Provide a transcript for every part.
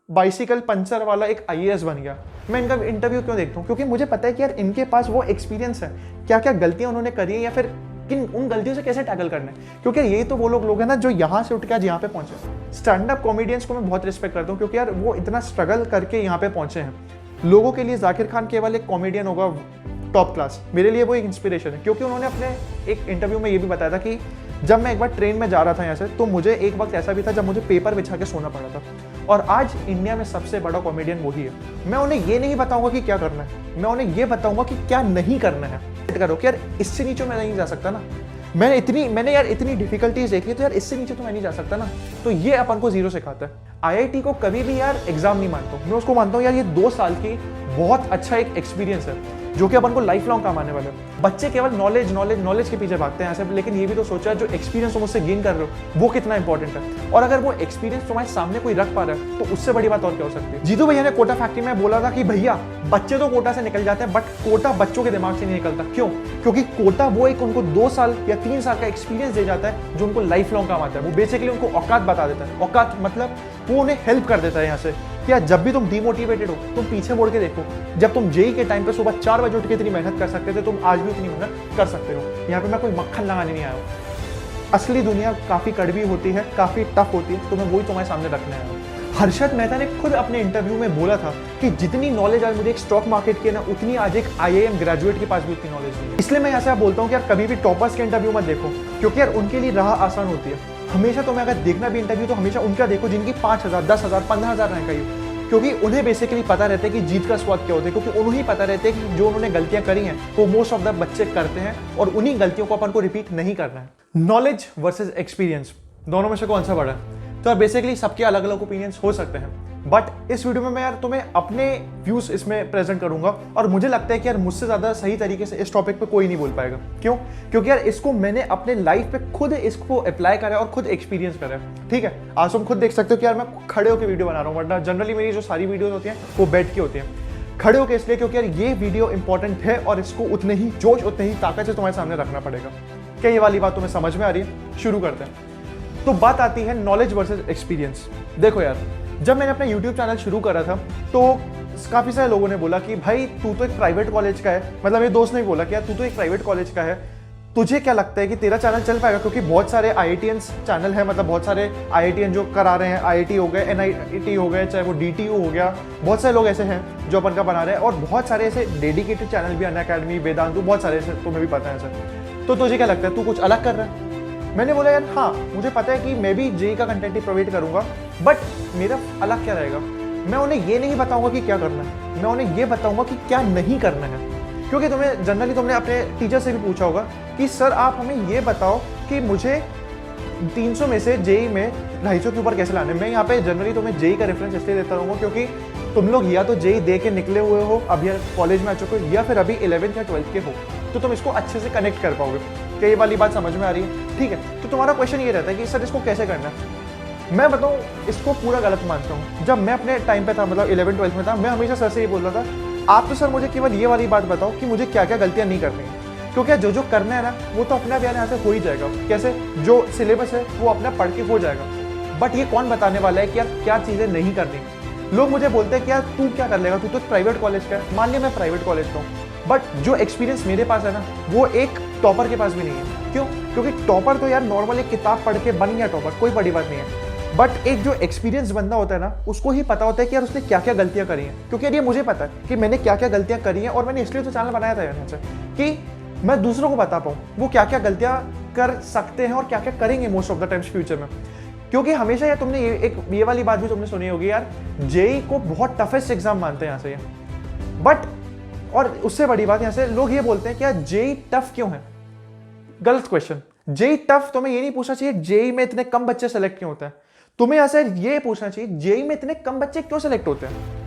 Bicycle puncture वाला एक IAS बन गया। मैं इनका इंटरव्यू क्यों देखता हूँ? क्योंकि मुझे पता है कि यार इनके पास वो एक्सपीरियंस है, क्या क्या गलतियां उन्होंने करी है या फिर किन उन गलतियों से कैसे टैकल करना है। क्योंकि ये तो वो लोग हैं ना जो यहाँ से उठ के आज यहाँ पे पहुंचे। स्टैंड अप कॉमेडियंस को मैं बहुत रिस्पेक्ट करता हूँ क्योंकि यार वो इतना स्ट्रगल करके यहाँ पे पहुंचे हैं। लोगों के लिए जाकिर खान केवल एक कॉमेडियन होगा टॉप क्लास, मेरे लिए वो एक इंस्पिरेशन है। क्योंकि उन्होंने अपने एक इंटरव्यू में ये भी बताया था कि जब मैं एक बार ट्रेन में जा रहा था यहाँ से, तो मुझे एक वक्त ऐसा भी था जब मुझे पेपर बिछा के सोना पड़ा था, और आज इंडिया में सबसे बड़ा कॉमेडियन वही है। मैं उन्हें ये नहीं बताऊंगा कि क्या करना है, मैं उन्हें ये बताऊंगा कि क्या नहीं करना है। करो कि यार इससे नीचे मैं नहीं जा सकता ना, मैंने यार इतनी डिफिकल्टीज देखी, तो यार इससे नीचे तो मैं नहीं जा सकता ना। तो ये अपन को जीरो सिखाता है। आईआईटी को कभी भी यार एग्जाम नहीं मानता हूँ मैं, उसको मानता हूँ यार ये 2 साल की बहुत अच्छा एक एक्सपीरियंस है जो कि अपन को लाइफ लॉन्ग काम आने वाला है। बच्चे केवल नॉलेज के पीछे भागते हैं यहाँ से, लेकिन ये भी तो सोचा जो एक्सपीरियंस तुम उससे गेन कर रहे हो वो कितना इंपॉर्टेंट है। और अगर वो एक्सपीरियंस तुम्हारे सामने कोई रख पा रहा है तो उससे बड़ी बात और क्या हो सकती है। जीतू भैया ने कोटा फैक्ट्री में बोला था कि भैया बच्चे तो कोटा से निकल जाते हैं बट कोटा बच्चों के दिमाग से नहीं निकलता। क्यों? क्योंकि कोटा वो एक उनको 2 साल या 3 साल का एक्सपीरियंस दे जाता है जो उनको लाइफ लॉन्ग काम आता है। वो बेसिकली उनको औकात बता देता है। औकात मतलब वो उन्हें हेल्प कर देता है यहाँ से कि यार जब भी तुम डिमोटिवेटेड हो तुम पीछे मुड़ के देखो, जब तुम जेई के टाइम पे सुबह 4 बजे उठ के इतनी मेहनत कर सकते थे, तुम आज भी उतनी मेहनत कर सकते हो। यहाँ पे मैं कोई मक्खन लगाने नहीं आया हूँ। असली दुनिया काफी कड़वी होती है, काफी टफ होती है, तो मैं वही तुम्हारे सामने रखने आया हूँ। हर्षद मेहता ने खुद अपने इंटरव्यू में बोला था कि जितनी नॉलेज आज मुझे एक स्टॉक मार्केट की है ना, उतनी आज एक आईआईएम ग्रेजुएट के पास भी उतनी नॉलेज नहीं है। इसलिए मैं ऐसा बोलता हूँ कि यार कभी भी टॉपर्स के इंटरव्यू मत देखो, क्योंकि यार उनके लिए राह आसान होती है। हमेशा तुम्हें अगर देखना भी इंटरव्यू तो हमेशा उनका देखो जिनकी 5000, 10,000, 15,000 रैंक आई हो, क्योंकि उन्हें बेसिकली पता रहता है कि जीत का स्वाद क्या होता है। क्योंकि उन्हें ही पता रहता है कि जो उन्होंने गलतियां करी हैं वो मोस्ट ऑफ द बच्चे करते हैं और उन्हीं गलतियों को अपन को रिपीट नहीं करना है। नॉलेज वर्सेस एक्सपीरियंस, दोनों में से कौन सा बड़ा है? तो बेसिकली सबके अलग अलग ओपिनियंस हो सकते हैं, बट इस वीडियो में मैं यार तुम्हें अपने व्यूज इसमें प्रेजेंट करूंगा। और मुझे लगता है कि यार मुझसे ज्यादा सही तरीके से इस टॉपिक पे कोई नहीं बोल पाएगा। क्यों? क्योंकि यार इसको मैंने अपने लाइफ पे खुद इसको अप्लाई करा और खुद एक्सपीरियंस करा है। ठीक है, आज तुम खुद देख सकते हो कि यार मैं खड़े होकर वीडियो बना रहा हूँ, वरना जनरली मेरी जो सारी वीडियोस होती हैं वो बैठ के होती हैं। खड़े होकर इसलिए क्योंकि यार ये वीडियो इंपॉर्टेंट है और इसको उतने ही जोश उतने ही ताकत से तुम्हारे सामने रखना पड़ेगा। क्या ये वाली बात तुम्हें समझ में आ रही है? शुरू करते हैं। तो बात आती है नॉलेज वर्सेस एक्सपीरियंस। देखो यार, जब मैंने अपना YouTube चैनल शुरू करा था तो काफ़ी सारे लोगों ने बोला कि भाई तू तो एक प्राइवेट कॉलेज का है, मतलब मेरे दोस्त ने बोला कि यार तू तो एक प्राइवेट कॉलेज का है, तुझे क्या लगता है कि तेरा चैनल चल पाएगा? क्योंकि बहुत सारे आईआईटीएंस चैनल है, मतलब बहुत सारे आईआईटीएन जो करा रहे हैं, आईआईटी हो गए, एनआईटी हो गए, चाहे वो डीटीयू हो गया, बहुत सारे लोग ऐसे हैं जो अपन का बना रहे हैं, और बहुत सारे ऐसे डेडिकेटेड चैनल भी, अनअकैडमी, वेदांतु, बहुत सारे ऐसे तुम्हें भी पता है सर। तो तुझे क्या लगता है तू कुछ अलग कर रहा है? मैंने बोला यार हाँ, मुझे पता है कि मैं भी जेई का कंटेंट ही प्रोवाइड करूंगा, बट मेरा अलग क्या रहेगा? मैं उन्हें ये नहीं बताऊंगा कि क्या करना है, मैं उन्हें ये बताऊंगा कि क्या नहीं करना है। क्योंकि तुमने अपने टीचर से भी पूछा होगा कि सर आप हमें ये बताओ कि मुझे 300 में से जेई में 250 के ऊपर कैसे लाने। मैं यहाँ पे जनरली तुम्हें जेई का रेफरेंस इसलिए देता रहूँगा क्योंकि तुम लोग या तो जेई दे के निकले हुए हो, अभी कॉलेज में आ चुके हो, या फिर अभी 11th या 12th के हो, तो तुम इसको अच्छे से कनेक्ट कर पाओगे। क्या ये वाली बात समझ में आ रही है? ठीक है, तो तुम्हारा क्वेश्चन ये रहता है कि सर इसको कैसे करना है। मैं बताऊँ, इसको पूरा गलत मानता हूँ। जब मैं अपने टाइम पे था, मतलब 11th 12th में था, मैं हमेशा सर से ये बोल रहा था आप तो सर मुझे केवल ये वाली बात बताओ कि मुझे क्या क्या गलतियाँ नहीं करनी है, क्योंकि जो करना है ना वो तो अपने आप यहाँ से हो ही जाएगा। कैसे? जो सिलेबस है वो अपना पढ़ के हो जाएगा, बट ये कौन बताने वाला है कि यार क्या चीज़ें नहीं करनी। लोग मुझे बोलते हैं कि यार तू क्या कर लेगा, तू तो प्राइवेट कॉलेज का है। मान लिया मैं प्राइवेट कॉलेज का हूँ, बट जो एक्सपीरियंस मेरे पास है ना वो एक टॉपर के पास भी नहीं है। क्यों? क्योंकि टॉपर तो यार नॉर्मल एक किताब पढ़ के बन गया टॉपर, कोई बड़ी बात नहीं है, बट एक जो एक्सपीरियंस बंदा होता है ना उसको ही पता होता है कि यार उसने क्या क्या गलतियां करी हैं। क्योंकि यार ये मुझे पता है कि मैंने क्या क्या गलतियां करी हैं, और मैंने इसलिए तो चैनल बनाया था यहाँ से कि मैं दूसरों को बता पाऊँ वो क्या क्या गलतियां कर सकते हैं और क्या क्या करेंगे most of the times future में। क्योंकि हमेशा यार तुमने ये वाली बात भी तुमने सुनी होगी यार, जेई को बहुत टफेस्ट एग्जाम मानते हैं यहाँ से, बट और उससे बड़ी बात यहाँ से लोग ये बोलते हैं कि यार जेई टफ क्यों है। गलत क्वेश्चन। जेई टफ तुम्हें ये नहीं पूछना चाहिए जेई में इतने कम बच्चे सेलेक्ट क्यों होते हैं, तुम्हें ऐसे ये पूछना चाहिए जेई में इतने कम बच्चे क्यों सेलेक्ट होते हैं।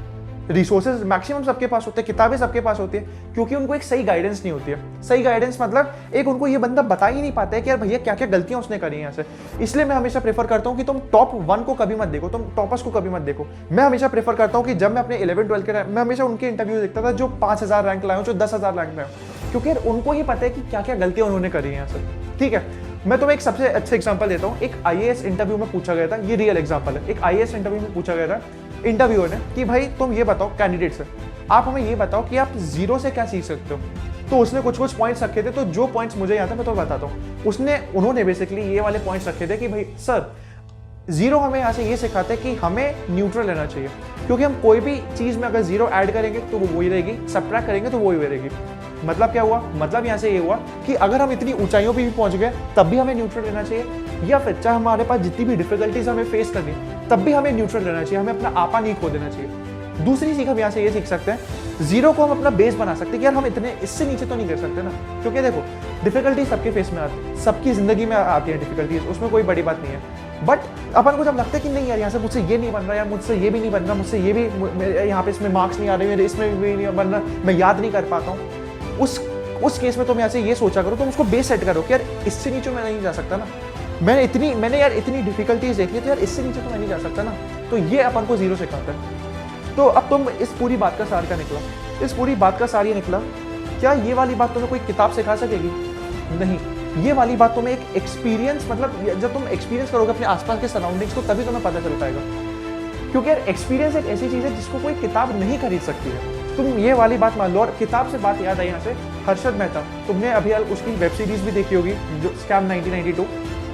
रिसोर्सेज मैक्सिमम सबके पास होते हैं, किताबें सबके पास होती है, क्योंकि उनको एक सही गाइडेंस नहीं होती है। सही गाइडेंस मतलब एक उनको ये बंदा बता ही नहीं पाता है कि यार भैया क्या क्या गलतियां उसने करी हैं यहाँ से। इसलिए मैं हमेशा प्रेफर करता हूँ कि तुम टॉप 1 को कभी मत देखो, तुम टॉपर्स को कभी मत देखो। मैं हमेशा प्रेफर करता हूँ कि जब मैं अपने 11th 12th के टाइम मैं हमेशा उनके इंटरव्यू देखता था जो 5000 रैंक लाए हो, जो 10,000 रैंक लाए हो, क्योंकि यार उनको ही पता है कि क्या क्या गलतियां उन्होंने करी है यहाँ से। ठीक है, मैं तुम्हें एक सबसे अच्छा एग्जांपल देता हूँ। एक आईएएस इंटरव्यू में पूछा गया था, ये रियल एग्जांपल है, एक आईएएस इंटरव्यू में पूछा गया था इंटरव्यूअर ने कि भाई तुम ये बताओ कैंडिडेट से, आप हमें ये बताओ कि आप जीरो से क्या सीख सकते हो। तो उसने कुछ कुछ पॉइंट्स रखे थे, तो जो पॉइंट्स मुझे याद है मैं तो बताता हूँ। उन्होंने बेसिकली ये वाले पॉइंट्स रखे थे कि भाई सर, जीरो हमें यहाँ से ये सिखाता है कि हमें न्यूट्रल रहना चाहिए, क्योंकि हम कोई भी चीज़ में अगर जीरो ऐड करेंगे तो वो वही रहेगी, सब्ट्रैक्ट करेंगे तो वही रहेगी। मतलब क्या हुआ, मतलब यहाँ से ये हुआ कि अगर हम इतनी ऊंचाइयों पे भी पहुंच गए तब भी हमें न्यूट्रल रहना चाहिए, या फिर चाहे हमारे पास जितनी भी डिफिकल्टीज हमें फेस करनी तब भी हमें न्यूट्रल रहना चाहिए, हमें अपना आपा नहीं खो देना चाहिए। दूसरी सीख हम यहाँ से ये सीख सकते हैं, जीरो को हम अपना बेस बना सकते हैं कि यार हम इतने इससे नीचे तो नहीं कर सकते ना, क्योंकि देखो डिफिकल्टीज सबके फेस में आती है, सबकी जिंदगी में आती है डिफिकल्टीज, उसमें कोई बड़ी बात नहीं है। बट अपन को जब लगता है कि नहीं यार यहाँ से मुझसे ये नहीं बन रहा, यार मुझसे ये भी नहीं बन रहा, मुझसे ये भी यहाँ पे इसमें मार्क्स नहीं आ रहे, इसमें भी नहीं बन रहा, मैं याद नहीं कर पाता हूँ, उस केस में तुम यहाँ से ये सोचा करो, तुम उसको बेस सेट करो कि यार इससे नीचे मैं नहीं जा सकता ना, मैंने यार इतनी डिफिकल्टीज देखी तो यार इससे नीचे तो मैं नहीं जा सकता ना। तो ये अपन को जीरो सिखाता है। तो अब तुम इस पूरी बात का सार क्या निकला, इस पूरी बात का सार ये निकला, क्या ये वाली बात तुम्हें कोई किताब सिखा सकेगी? नहीं, ये वाली बात तुम्हें एक एक्सपीरियंस, मतलब जब तुम एक्सपीरियंस करोगे अपने आसपास के सराउंडिंग्स को तभी तुम्हें पता चल पाएगा, क्योंकि यार एक्सपीरियंस एक ऐसी चीज है जिसको कोई किताब नहीं खरीद सकती है। तुम ये वाली बात मान लो। और किताब से बात याद आई यहाँ से, हर्षद मेहता, तुमने अभी उसकी वेब सीरीज भी देखी होगी जो स्कैम 1992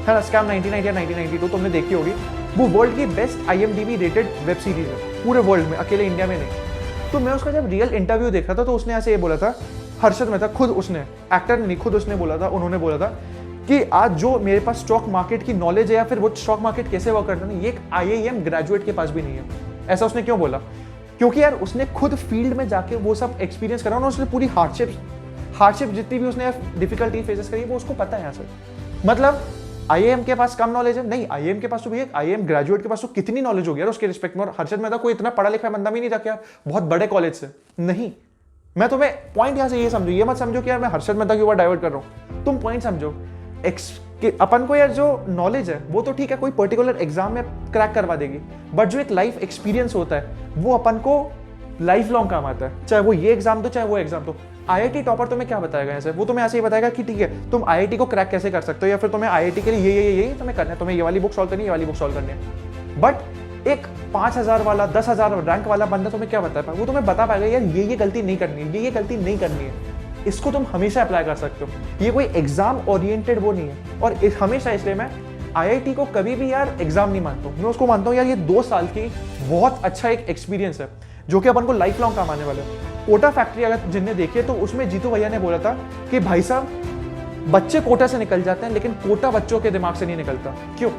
है ना, स्कैम 1990 या 1992 तुमने देखी होगी। वो वर्ल्ड की best IMDb rated web series है पूरे वर्ल्ड में, अकेले इंडिया में नहीं। तो मैं उसका जब रियल इंटरव्यू देख रहा था तो उसने ऐसे ये बोला था, हर्षद मेहता खुद, उसने एक्टर नहीं, खुद उसने बोला था, उन्होंने बोला था कि आज जो मेरे पास स्टॉक मार्केट की नॉलेज है या फिर वो स्टॉक मार्केट कैसे वर्क करता है, ये एक IIM ग्रेजुएट के पास भी नहीं है। ऐसा उसने क्यों बोला? क्योंकि यार उसने खुद फील्ड में जाके वो सब एक्सपीरियंस करा, उसने पूरी हार्डशिप जितनी भी उसने डिफिकल्टी फेसेस करी वो उसको पता है यहाँ से। मतलब IIM के पास कम नॉलेज है? नहीं, IIM के पास तो भैया IIM ग्रेजुएट के पास तो कितनी नॉलेज होगी यार उसके रिस्पेक्ट में। और हर्षद मेहता कोई इतना पढ़ा लिखा बंदा भी नहीं था क्या बहुत बड़े कॉलेज से, नहीं। मैं तुम्हें पॉइंट यहाँ से ये समझो, ये मत समझो कि यार मैं हर्षद मेहता के ऊपर डाइवर्ट कर रहा हूँ, तुम पॉइंट समझो। अपन को यार जो नॉलेज है वो तो ठीक है, कोई पर्टिकुलर एग्जाम में क्रैक करवा देगी, बट जो एक लाइफ एक्सपीरियंस होता है वो अपन को लाइफ लॉन्ग काम आता है, चाहे वो ये एग्जाम दो चाहे वो एग्जाम दो। IIT टॉपर तुम्हें क्या बताएगा ऐसे? वो तुम्हें ऐसे ही बताएगा कि ठीक है तुम IIT को क्रैक कैसे कर सकते हो, या फिर तुम्हें IIT के लिए ये तुम्हें करना है, तुम्हें ये वाली बुक सॉल्व करनी है, ये वाली बुक सॉल्व करनी है। बट एक 5000 वाला 10,000 रैंक वाला बंदा तुम्हें क्या बता पाएगा? वो तुम्हें बता पाएगा यार ये गलती नहीं करनी है, ये गलती नहीं करनी है, इसको तुम हमेशा अप्लाई कर सकते हो। ये कोई एग्जाम ओरिएंटेड वो नहीं है। और हमेशा इसलिए मैं IIT को कभी भी यार एग्जाम नहीं मानता हूँ, मैं उसको मानता हूँ यार ये 2 साल की बहुत अच्छा एक एक्सपीरियंस है जो कि अपन को लाइफ लॉन्ग काम आने वाला है। कोटा फैक्ट्री अगर जिनने देखी है तो उसमें जीतू भैया ने बोला था कि भाई साहब बच्चे कोटा से निकल जाते हैं लेकिन कोटा बच्चों के दिमाग से नहीं निकलता। क्यों?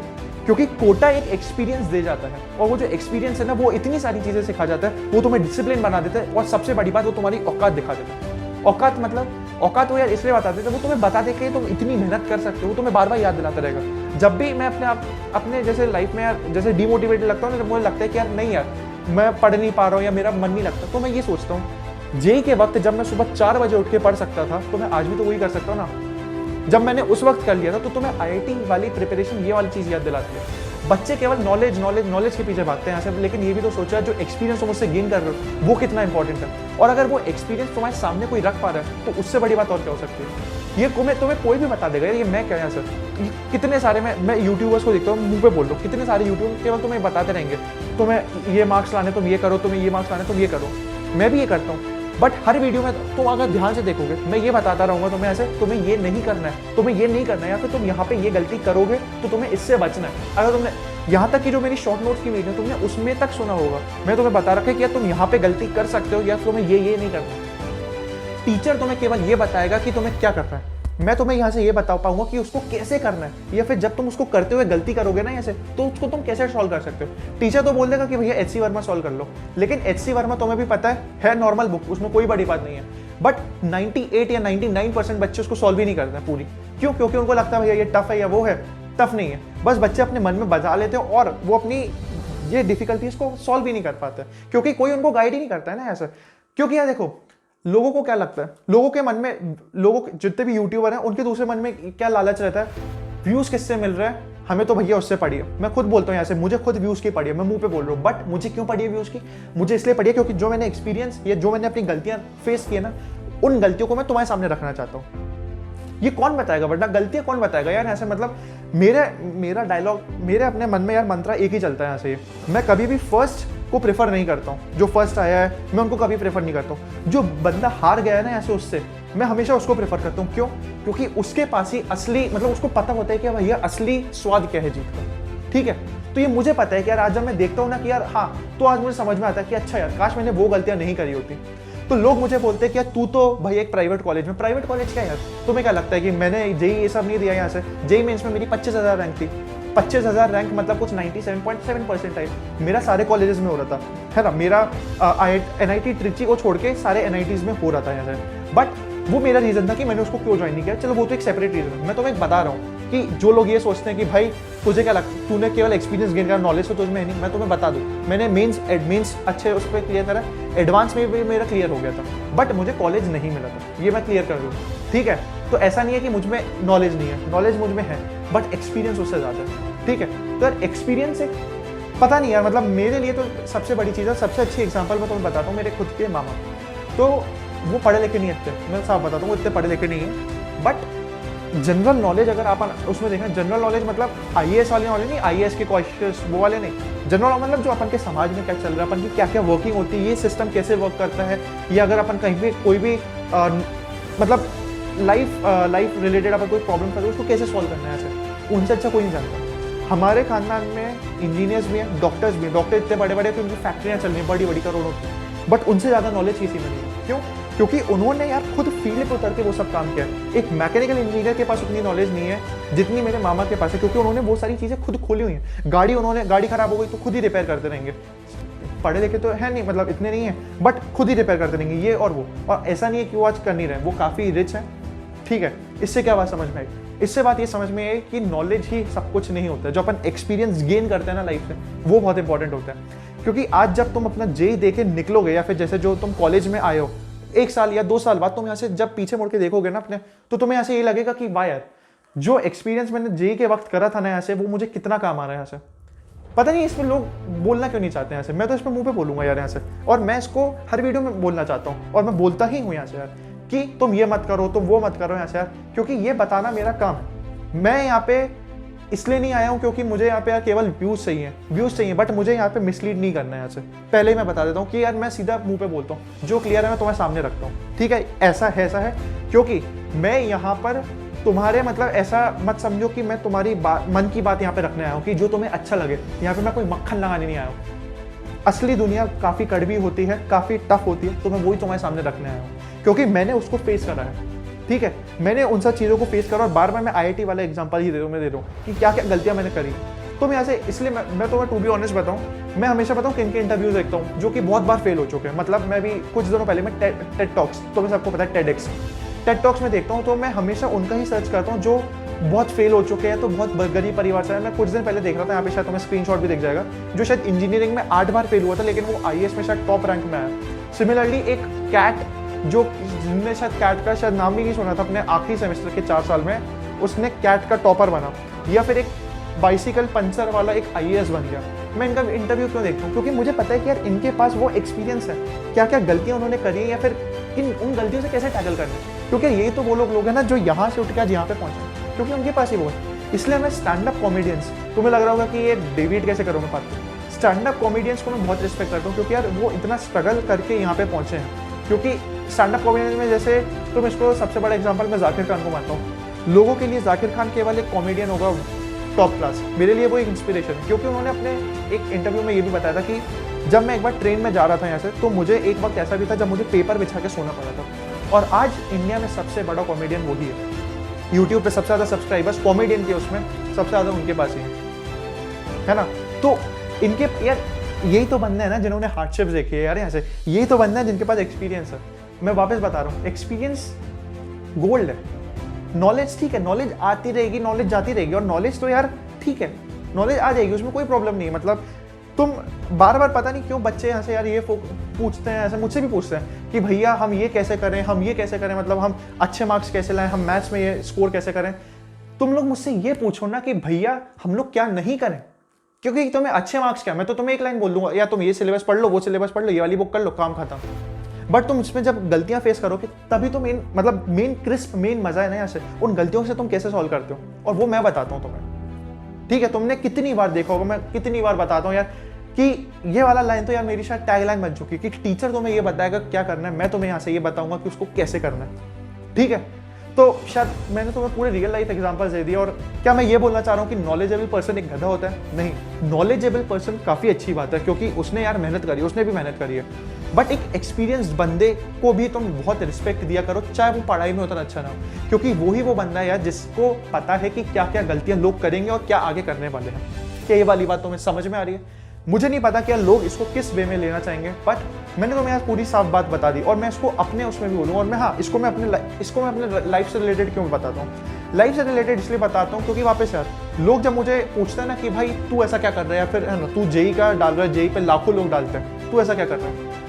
क्योंकि कोटा एक एक्सपीरियंस दे जाता है, और वो जो एक्सपीरियंस है ना वो इतनी सारी चीजें सिखा जाता है, वो तुम्हें डिसिप्लिन बना देता है, और सबसे बड़ी बात वो तुम्हारी औकात दिखा देता है। औकात मतलब औकात वो यार इसलिए बताते थे, वो तुम्हें बता दे कि तुम इतनी मेहनत कर सकते हो, तुम्हें बार बार याद दिलाता रहेगा। जब भी मैं अपने जैसे लाइफ में यार जैसे डिमोटिवेटेड लगता हूँ, जब मुझे लगता है कि यार नहीं यार मैं पढ़ नहीं पा रहा हूँ या मेरा मन नहीं लगता, तो मैं ये सोचता हूँ जेई के वक्त जब मैं सुबह 4 बजे उठ के पढ़ सकता था तो मैं आज भी तो वही कर सकता हूँ ना। जब मैंने उस वक्त कर लिया था तो तुम्हें IIT वाली प्रिपरेशन ये वाली चीज याद दिलाती है। बच्चे केवल नॉलेज के पीछे भागते हैं यहाँ से, लेकिन ये भी तो सोचा जो एक्सपीरियंस तुम उससे गेन कर रहे हो वो कितना इंपॉर्टेंट है। और अगर वो एक्सपीरियंस तुम्हारे सामने कोई रख पा रहा है तो उससे बड़ी बात और क्या हो सकती है। ये तुम्हें कोई भी बता देगा ये मैं क्या यहाँ सर, कितने सारे मैं यूट्यूबर्स को देखता हूँ, मुंह पे बोल रहा हूँ, कितने सारे यूट्यूबर केवल तुम्हें बताते रहेंगे तुम्हें ये मार्क्स लाने तुम ये करो, तुम्हें ये मार्क्स लाने तुम ये करो। मैं भी ये करता हूँ, बट हर वीडियो में तुम अगर ध्यान से देखोगे मैं ये बताता रहूंगा तुम्हें ऐसे, तुम्हें ये नहीं करना है, तुम्हें ये नहीं करना है, या फिर तुम यहाँ पे ये गलती करोगे तो तुम्हें इससे बचना है। अगर तुमने यहाँ तक कि जो मेरी शॉर्ट नोट्स की वीडियो तुमने उसमें तक सुना होगा, मैं तुम्हें बता रखा है कि यार तुम यहाँ पे गलती कर सकते हो या तुम्हें ये नहीं करना। टीचर तुम्हें केवल ये बताएगा कि तुम्हें क्या करना है, मैं तुम्हें यहाँ से ये बता पाऊंगा कि उसको कैसे करना है, या फिर जब तुम उसको करते हुए गलती करोगे ना ऐसे तो उसको तुम कैसे सॉल्व कर सकते हो। टीचर तो बोल देगा कि भैया HC वर्मा सॉल्व कर लो, लेकिन HC वर्मा तुम्हें भी पता है नॉर्मल बुक, उसमें कोई बड़ी बात नहीं है। बट 98 या 99% बच्चे उसको सॉल्व ही नहीं करते हैं पूरी। क्यों? क्योंकि उनको लगता है भैया ये टफ है या वो है। टफ नहीं है, बस बच्चे अपने मन में बजा लेते हैं और वो अपनी ये डिफिकल्टीज को सॉल्व ही नहीं कर पाते, क्योंकि कोई उनको गाइड ही नहीं करता है ना ऐसा। क्योंकि यार देखो लोगों को क्या लगता है, लोगों के मन में, जितने भी यूट्यूबर हैं उनके दूसरे मन में क्या लालच रहता है, व्यूज किससे मिल रहा है, हमें तो भैया उससे पड़ी है। मैं खुद बोलता हूँ यहाँ से, मुझे खुद व्यूज की पड़ी है, मैं मुंह पे बोल रहा हूँ, बट मुझे क्यों पड़ी है व्यूज की? मुझे इसलिए पड़ी है क्योंकि जो मैंने एक्सपीरियंस या जो मैंने अपनी गलतियां फेस की है ना, उन गलतियों को मैं तुम्हारे सामने रखना चाहता हूँ। ये कौन बताएगा, वरना गलतियां कौन बताएगा यार ऐसे। मतलब मेरा डायलॉग, मेरे अपने मन में यार मंत्रा एक ही चलता है यहाँ से, मैं कभी भी फर्स्ट को प्रेफर नहीं करता हूँ। जो फर्स्ट आया है मैं उनको कभी प्रेफर नहीं करता हूँ। जो बंदा हार गया है ना ऐसे उससे, मैं हमेशा उसको प्रेफर करता हूँ। क्यों? क्योंकि उसके पास ही असली, मतलब उसको पता होता है कि भैया असली स्वाद क्या है जीत का। ठीक है, तो ये मुझे पता है कि यार आज जब मैं देखता हूँ ना कि यार हाँ, तो आज मुझे समझ में आता है कि अच्छा यार काश मैंने वो गलतियां नहीं करी होती। तो लोग मुझे बोलते हैं कि यार तू तो भाई एक प्राइवेट कॉलेज में, प्राइवेट कॉलेज क्या है यार? तुम्हें क्या लगता है कि मैंने जेई ये सब नहीं दिया यहाँ से? जेई मेंस में मेरी 25,000 रैंक थी। 25,000 रैंक मतलब कुछ 97.7% है। मेरा सारे कॉलेजेस में हो रहा था, है ना। मेरा NIT ट्रिची को छोड़ के सारे NITs में हो रहा था यहाँ से। बट वो मेरा रीजन था कि मैंने उसको क्यों ज्वाइन नहीं किया। चलो वो तो एक सेपरेट रीजन है। मैं तुम्हें बता रहा हूँ कि जो लोग ये सोचते हैं कि भाई तुझे क्या लगता है, तूने केवल एक्सपीरियंस गेन करा, नॉलेज तो तुझमें नहीं। मैं तुम्हें बता दूं, मैंने मेंस अच्छे उस पर क्लियर करा, एडवांस में भी मेरा क्लियर हो गया था, बट मुझे कॉलेज नहीं मिला था। ये मैं क्लियर कर दूँ, ठीक है। तो ऐसा नहीं है कि मुझ में नॉलेज नहीं है, नॉलेज मुझ में है, बट एक्सपीरियंस उससे ज़्यादा है। ठीक है, तो यार एक्सपीरियंस एक पता नहीं यार, मतलब मेरे लिए तो सबसे बड़ी चीज़ है। सबसे अच्छी एग्जाम्पल मैं तुम्हें बताता हूँ, मेरे खुद के मामा, तो वो पढ़े लिखे नहीं इतने, मैं साफ बताता हूँ, वो इतने पढ़े लिखे नहीं है। बट जनरल नॉलेज अगर आप उसमें देखें, जनरल नॉलेज मतलब IAS वाले नॉलेज नहीं, IAS के क्वेश्चंस वो वाले नहीं। जनरल मतलब जो अपन के समाज में क्या चल रहा है, अपन की क्या क्या वर्किंग होती है, ये सिस्टम कैसे वर्क करता है, या अगर अपन कहीं भी कोई भी मतलब लाइफ रिलेटेड अपन कोई प्रॉब्लम कर रहे हो उसको कैसे सॉल्व करना है, ऐसे उनसे अच्छा कोई नहीं जानता। हमारे खानदान में इंजीनियर्स भी हैं, डॉक्टर्स भी हैं। डॉक्टर इतने बड़े बड़े कि उनकी फैक्ट्रियाँ चल रही हैं बड़ी बड़ी करोड़ों की, बट उनसे ज़्यादा नॉलेज किसी में नहीं है। क्यों? क्योंकि उन्होंने यार खुद फील्ड पर उतर के वो सब काम किया है। एक मैकेनिकल इंजीनियर के पास उतनी नॉलेज नहीं है जितनी मेरे मामा के पास है, क्योंकि उन्होंने वो सारी चीज़ें खुद खोली हुई हैं। गाड़ी खराब हो गई तो खुद ही रिपेयर करते रहेंगे। पढ़े लिखे तो है नहीं, मतलब इतने नहीं है, बट खुद ही रिपेयर करते रहेंगे ये और वो। और ऐसा नहीं है कि वो आज कर नहीं रहे, वो काफ़ी रिच है। ठीक है, इससे क्या बात समझ में आई? इससे बात ये समझ में आई कि नॉलेज ही सब कुछ नहीं होता है। जो अपन एक्सपीरियंस गेन करते हैं ना लाइफ से, वो बहुत इंपॉर्टेंट होता है। क्योंकि आज जब तुम अपना जेई दे के निकलोगे, या फिर जैसे जो तुम कॉलेज में आए हो, 1 साल या 2 साल बाद तुम यहाँ से जब पीछे मुड़ के देखोगे ना अपने, तो तुम्हें यहाँ से ये लगेगा कि वाह यार, जो एक्सपीरियंस मैंने जेई के वक्त करा था ना यहाँ से, वो मुझे कितना काम आ रहा है यहाँ से। पता नहीं इसमें लोग बोलना क्यों नहीं चाहते यहाँ से। मैं तो इस पर मुंह पे बोलूंगा यार यहाँ से, और मैं इसको हर वीडियो में बोलना चाहता हूँ, और मैं बोलता ही हूँ यहाँ से यार कि तुम ये मत करो, तुम वो मत करो यहाँ से यार, क्योंकि ये बताना मेरा काम है। मैं यहाँ पे इसलिए नहीं आया हूँ क्योंकि मुझे यहाँ पे यार केवल व्यूज चाहिए, बट मुझे यहाँ पे मिसलीड नहीं करना है यहाँ से। पहले ही मैं बता देता हूँ कि यार मैं सीधा मुंह पे बोलता हूँ, जो क्लियर है मैं तुम्हारे सामने रखता हूँ। ठीक है, ऐसा है, क्योंकि मैं यहाँ पर तुम्हारे मतलब ऐसा मत समझो कि मैं तुम्हारी मन की बात यहाँ पे रखने आया हूँ कि जो तुम्हें अच्छा लगे। यहाँ पे मैं कोई मक्खन लगाने नहीं आया हूँ। असली दुनिया काफ़ी कड़वी होती है, काफ़ी टफ होती है, तो मैं वही तुम्हारे सामने रखने आया हूँ, क्योंकि मैंने उसको फेस करा है। ठीक है, मैंने उन सब चीज़ों को फेस करा, और बार बार मैं IIT वाला एग्जांपल ही दे रहा हूँ कि क्या क्या गलतियाँ मैंने करी। तो मैं ऐसे इसलिए मैं तुम्हें टू बी ऑनेस्ट बताऊँ, मैं हमेशा बताऊँ किन के इंटरव्यूज देखता हूँ जो कि बहुत बार फेल हो चुके हैं। मतलब मैं भी कुछ दिनों पहले मैं टेड टॉक्स, तो मैं सबको पता है टेड टॉक्स में देखता हूँ, तो मैं हमेशा उनका ही सर्च करता हूँ जो बहुत फेल हो चुके हैं, तो बहुत गरीब परिवार से है। मैं कुछ दिन पहले देख रहा था, यहाँ पे शायद तुम्हें स्क्रीनशॉट भी दिख जाएगा, जो शायद इंजीनियरिंग में 8 बार फेल हुआ था, लेकिन वो IAS में शायद टॉप रैंक में आया। सिमिलरली एक कैट, जो जिनने शायद कैट का शायद नाम भी नहीं सुना था अपने आखिरी सेमेस्टर के 4 साल में, उसने कैट का टॉपर बना। या फिर एक बाइसिकल पंचर वाला एक IAS बन गया। मैं इनका इंटरव्यू क्यों देखता हूँ? क्योंकि मुझे पता है कि यार इनके पास वो एक्सपीरियंस है, क्या क्या गलतियाँ उन्होंने करी है, या फिर उन गलतियों से कैसे टैकल करना है। क्योंकि यही तो वो लोग हैं ना जो यहाँ से उठ के आज यहाँ पे पहुंचे, क्योंकि उनके पास ही वो है। इसलिए मैं स्टैंड अप कॉमेडियंस, तुम्हें लग रहा होगा कि ये डेविड कैसे करूँगा बात, स्टैंड अप कॉमेडियंस को मैं बहुत रिस्पेक्ट करता हूँ, क्योंकि यार वो इतना स्ट्रगल करके यहाँ पे पहुंचे हैं। क्योंकि स्टैंड अप कॉमेडियन में जैसे तुम इसको सबसे बड़ा एग्जाम्पल मैं जाकिर खान को मानता हूँ। लोगों के लिए जाकिर खान केवल एक कॉमेडियन होगा टॉप क्लास, मेरे लिए वो एक इंस्पिरेशन है। क्योंकि उन्होंने अपने एक इंटरव्यू में ये भी बताया था कि जब मैं एक बार ट्रेन में जा रहा था यहाँ से, तो मुझे एक वक्त ऐसा भी था जब मुझे पेपर बिछा के सोना पड़ा था। और आज इंडिया में सबसे बड़ा कॉमेडियन वही है। यूट्यूब पे सबसे ज़्यादा सब्सक्राइबर्स कॉमेडियन के उसमें सबसे ज़्यादा उनके पास ही है ना। तो इनके यार यही तो बंदे हैं ना जिन्होंने हार्डशिप्स देखी है यार यहाँ से, यही तो बंदे हैं जिनके पास एक्सपीरियंस है। मैं वापस बता रहा हूँ, एक्सपीरियंस गोल्ड है। नॉलेज ठीक है, नॉलेज आती रहेगी, नॉलेज जाती रहेगी, और नॉलेज तो यार ठीक है, नॉलेज आ जाएगी, उसमें कोई प्रॉब्लम नहीं है। मतलब तुम बार बार पता नहीं क्यों बच्चे यहाँ से यार ये पूछते हैं, ऐसे मुझसे भी पूछते हैं कि भैया हम ये कैसे करें, हम ये कैसे करें, मतलब हम अच्छे मार्क्स कैसे लाएं, हम मैथ्स में ये स्कोर कैसे करें। तुम लोग मुझसे ये पूछो ना कि भैया हम लोग क्या नहीं करें, क्योंकि तुम्हें अच्छे मार्क्स क्या, मैं तो तुम्हें एक लाइन बोल दूंगा, या तुम ये सिलेबस पढ़ लो, वो सिलेबस पढ़ लो, ये वाली बुक कर लो, काम खत्म। बट तुम इसमें जब गलतियां फेस करोगे तभी तो मेन क्रिस्प मेन मजा है ना यहाँ से, उन गलतियों से तुम कैसे सॉल्व करते हो, और वो मैं बताता हूँ तुम्हें। ठीक है, तुमने कितनी बार देखा होगा, मैं कितनी बार बताता हूँ यार, कि ये वाला लाइन तो यार मेरी शायद टैग लाइन बन चुकी है कि टीचर तुम्हें ये बताएगा क्या करना है, मैं तुम्हें यहाँ से ये बताऊंगा कि उसको कैसे करना है। ठीक है, तो शायद मैंने तुम्हें पूरे रियल लाइफ एग्जांपल्स दे दिए। और क्या मैं ये बोलना चाह रहा हूँ कि नॉलेजेबल पर्सन एक गधा होता है? नहीं, नॉलेजेबल पर्सन काफ़ी अच्छी बात है क्योंकि उसने यार मेहनत करी, उसने भी मेहनत करी है। बट एक एक्सपीरियंस्ड बंदे को भी तुम बहुत रिस्पेक्ट दिया करो, चाहे वो पढ़ाई में उतना अच्छा ना हो, क्योंकि वही वो बंदा है यार जिसको पता है कि क्या क्या गलतियां लोग करेंगे और क्या आगे करने वाले हैं। क्या ये वाली बात तुम्हें समझ में आ रही है? मुझे नहीं पता कि लोग इसको किस वे में लेना चाहेंगे, बट मैंने तुम्हें यार पूरी साफ बात बता दी और मैं इसको अपने उसमें भी बोलूँगा। और मैं हाँ, इसको मैं अपने लाइफ से रिलेटेड क्यों बताता हूँ? लाइफ से रिलेटेड इसलिए बताता हूँ क्योंकि वापस यार लोग जब मुझे पूछते हैं ना कि भाई तू ऐसा क्या कर रहा है, या फिर है ना तू जेई का डाल रहा है, जेई पे लाखों लोग डालते हैं, तू ऐसा क्या कर रहा है?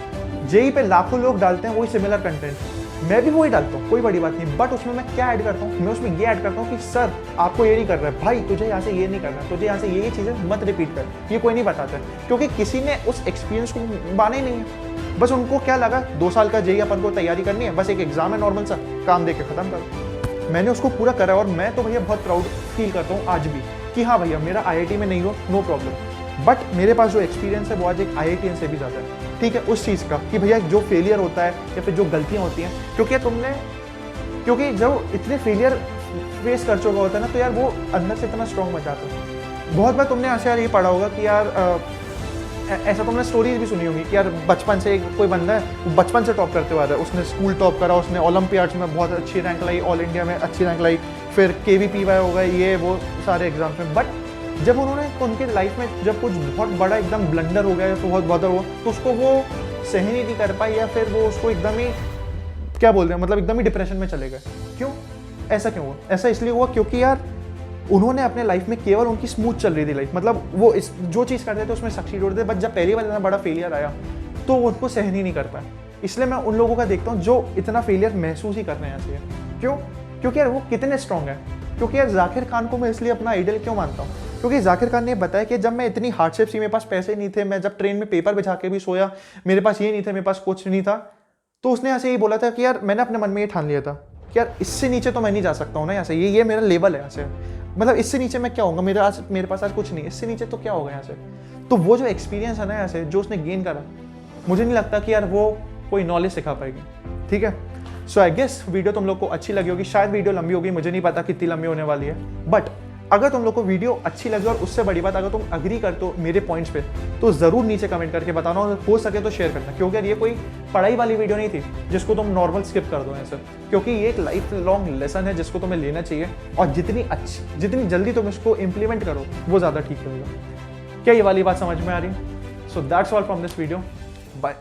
जेई पे लाखों लोग डालते हैं वही सिमिलर कंटेंट, मैं भी वही डालता हूँ, कोई बड़ी बात नहीं। बट उसमें मैं क्या ऐड करता हूँ? मैं उसमें ये ऐड करता हूँ कि सर आपको ये नहीं कर रहा है, भाई तुझे यहाँ से ये नहीं करना, तुझे यहाँ से ये चीज़ें मत रिपीट कर। ये कोई नहीं बताता क्योंकि किसी ने उस एक्सपीरियंस को माना ही नहीं है। बस उनको क्या लगा 2 साल का जेई अपन को तैयारी करनी है, बस एक एग्जाम है नॉर्मल सा, काम दे के खत्म करो। मैंने उसको पूरा करा और मैं तो भैया बहुत प्राउड फील करता हूँ आज भी कि हाँ भैया मेरा IIT में नहीं हो, नो प्रॉब्लम, बट मेरे पास जो एक्सपीरियंस है वो आज एक IITian से भी ज़्यादा है। ठीक है, उस चीज़ का कि भैया जो फेलियर होता है या फिर जो गलतियाँ होती हैं, क्योंकि जब इतने फेलियर फेस कर चुका होता है ना तो यार वो अंदर से इतना स्ट्रॉन्ग बन जाता है। बहुत बार तुमने ऐसे यार ये पढ़ा होगा कि यार ऐसा तुमने स्टोरीज भी सुनी होगी कि यार बचपन से कोई बंदा है, वो बचपन से टॉप करते हुआ है, उसने स्कूल टॉप करा, उसने ओलंपियाड्स में बहुत अच्छी रैंक लाई, ऑल इंडिया में अच्छी रैंक लाई, फिर KVPY हो गए, ये वो सारे एग्जाम्स में। बट जब उनके लाइफ में जब कुछ बहुत बड़ा एकदम ब्लंडर हो गया या तो बहुत बदर हुआ तो उसको वो सहन ही नहीं कर पाई, या फिर वो उसको एकदम ही क्या बोलते हैं मतलब एकदम ही डिप्रेशन में चले गए। क्यों? ऐसा क्यों हुआ? ऐसा इसलिए हुआ क्योंकि यार उन्होंने अपने लाइफ में केवल उनकी स्मूथ चल रही थी लाइफ, मतलब वो जो चीज़ करते थे उसमें सक्सीड होते थे, बट जब पहली बार इतना बड़ा फेलियर आया तो वो उनको सहन ही नहीं कर पाया। इसलिए मैं उन लोगों का देखता हूँ जो इतना फेलियर महसूस ही करने ऐसे है। क्यों? क्योंकि यार वो कितने स्ट्रॉन्ग है। क्योंकि यार जाकिर खान को मैं इसलिए अपना आइडल क्यों मानता हूँ? क्योंकि जाकिर खान ने बताया कि जब मैं इतनी हार्डशिप थी, मेरे पास पैसे नहीं थे, मैं जब ट्रेन में पेपर बिछा के भी सोया, मेरे पास ये नहीं थे, मेरे पास कुछ नहीं था, तो उसने ऐसे ही बोला था कि यार मैंने अपने मन में ये ठान लिया था कि यार इससे नीचे तो मैं नहीं जा सकता हूँ ना, यहाँ से ये मेरा लेवल है, यहाँ से मतलब इससे नीचे मैं क्या होगा, मेरे पास आज कुछ नहीं, इससे नीचे तो क्या होगा यहाँ से। तो वो जो एक्सपीरियंस है ना यहाँ से जो उसने गेन करा, मुझे नहीं लगता कि यार वो कोई नॉलेज सिखा पाएगी। ठीक है, सो आई गेस वीडियो तुम लोग को अच्छी लगी होगी, शायद वीडियो लंबी होगी, मुझे नहीं पता कितनी लंबी होने वाली है, बट अगर तुम लोग को वीडियो अच्छी लगी और उससे बड़ी बात अगर तुम अग्री करते हो मेरे पॉइंट्स पे तो ज़रूर नीचे कमेंट करके बताना, और हो सके तो शेयर करना, क्योंकि यार ये कोई पढ़ाई वाली वीडियो नहीं थी जिसको तुम नॉर्मल स्किप कर दो ऐसे, क्योंकि ये एक लाइफ लॉन्ग लेसन है जिसको तुम्हें लेना चाहिए, और जितनी जल्दी तुम इसको इम्प्लीमेंट करो वो ज़्यादा ठीक रहेगा। क्या ये वाली बात समझ में आ रही है? So that's all from this video, bye.